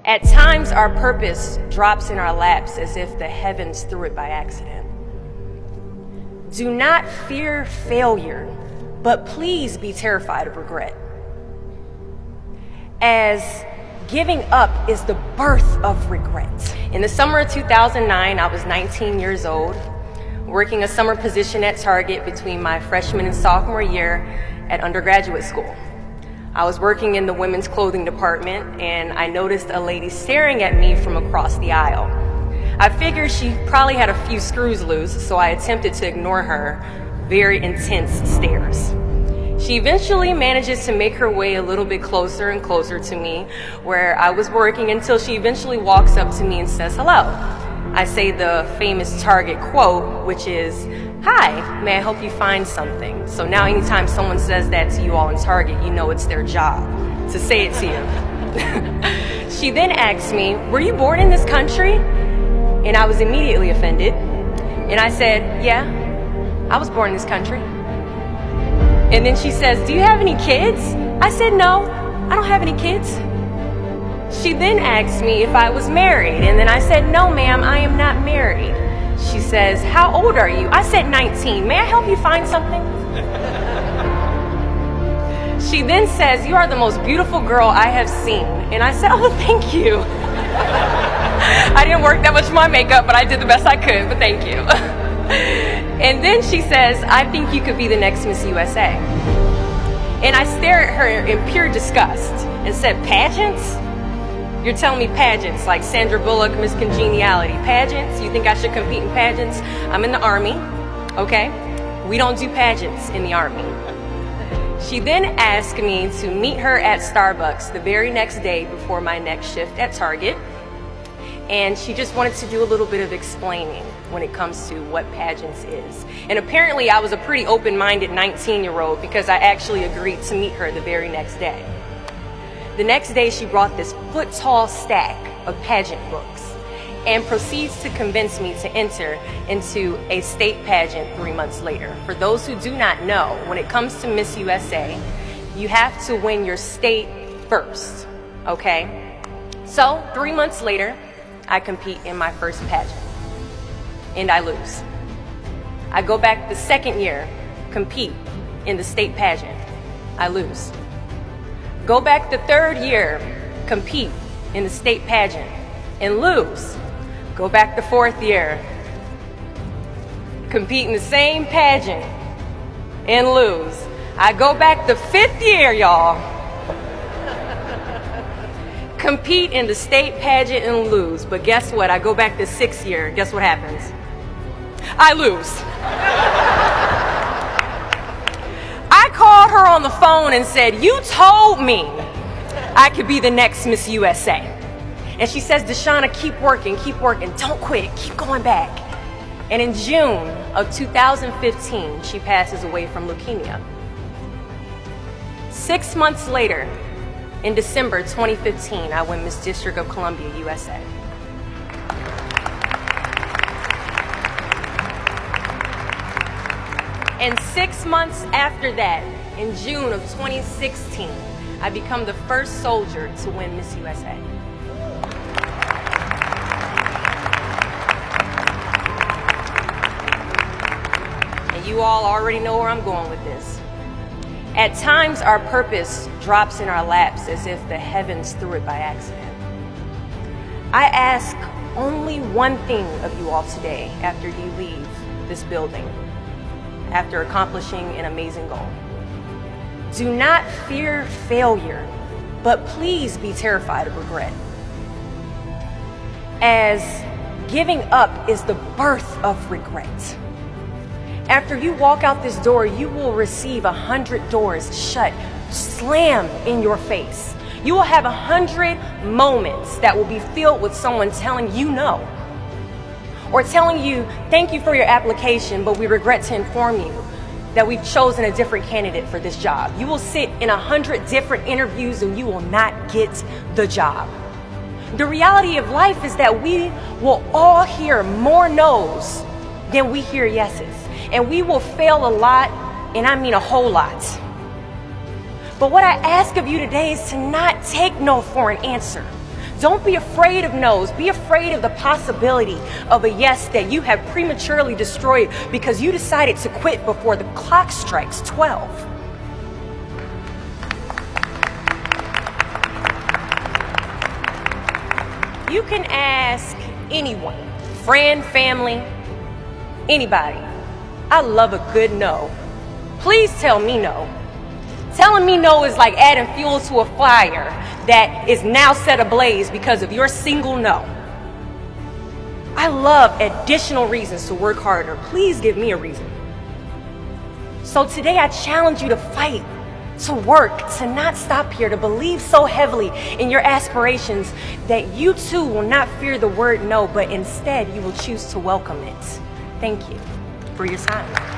At times, our purpose drops in our laps as if the heavens threw it by accident. Do not fear failure, but please be terrified of regret. As giving up is the birth of regret. In the summer of 2009, I was 19 years old, working a summer position at Target between my freshman and sophomore year at undergraduate school. I was working in the women's clothing department, and I noticed a lady staring at me from across the aisle. I figured she probably had a few screws loose, so I attempted to ignore her very intense stares. She eventually manages to make her way a little bit closer and closer to me where I was working until she eventually walks up to me and says hello. I say the famous Target quote, which is, "Hi, may I help you find something?" So now anytime someone says that to you all in Target, you know it's their job to say it to you. She then asks me, "Were you born in this country?" And I was immediately offended. And I said, "Yeah, I was born in this country." And then she says, "Do you have any kids?" I said, "No, I don't have any kids." She then asked me if I was married, and then I said, "No, ma'am, I am not married." She says, "How old are you?" I said, 19. "May I help you find something?" She then says, "You are the most beautiful girl I have seen." And I said, "Oh, thank you." I didn't work that much for my makeup, but I did the best I could, but thank you. And then she says, "I think you could be the next Miss USA." And I stare at her in pure disgust and said, "Pageants? You're telling me pageants like Sandra Bullock, Miss Congeniality. Pageants? You think I should compete in pageants? I'm in the Army, okay? We don't do pageants in the Army." She then asked me to meet her at Starbucks the very next day before my next shift at Target. And she just wanted to do a little bit of explaining when it comes to what pageants is. And apparently I was a pretty open-minded 19-year-old because I actually agreed to meet her the very next day. The next day she brought this foot-tall stack of pageant books and proceeds to convince me to enter into a state pageant 3 months later. For those who do not know, when it comes to Miss USA, you have to win your state first, okay? So 3 months later, I compete in my first pageant, and I lose. I go back the second year, compete in the state pageant. I lose. Go back the third year, compete in the state pageant, and lose. Go back the fourth year, compete in the same pageant, and lose. I go back the fifth year, y'all, compete in the state pageant and lose. But guess what? I go back the sixth year. Guess what happens? I lose. I called her on the phone and said, "You told me I could be the next Miss USA." And she says, "Deshauna, keep working, don't quit, keep going back." And in June of 2015, she passes away from leukemia. 6 months later, in December 2015, I win Miss District of Columbia, USA. And 6 months after that, in June of 2016, I become the first soldier to win Miss USA. And you all already know where I'm going with this. At times, our purpose drops in our laps as if the heavens threw it by accident. I ask only one thing of you all today after you leave this building, after accomplishing an amazing goal. Do not fear failure, but please be terrified of regret. As giving up is the birth of regret. After you walk out this door, you will receive 100 doors shut, slammed in your face. You will have 100 moments that will be filled with someone telling you no, or telling you, "Thank you for your application, but we regret to inform you that we've chosen a different candidate for this job." You will sit in 100 different interviews and you will not get the job. The reality of life is that we will all hear more no's than we hear yeses. And we will fail a lot, and I mean a whole lot. But what I ask of you today is to not take no for an answer, Don't be afraid of no's. Be afraid of the possibility of a yes that you have prematurely destroyed because you decided to quit before the clock strikes 12. You can ask anyone, friend, family, anybody. I love a good no. Please tell me no. Telling me no is like adding fuel to a fire that is now set ablaze because of your single no. I love additional reasons to work harder. Please give me a reason. So today I challenge you to fight, to work, to not stop here, to believe so heavily in your aspirations that you too will not fear the word no, but instead you will choose to welcome it. Thank you for your time.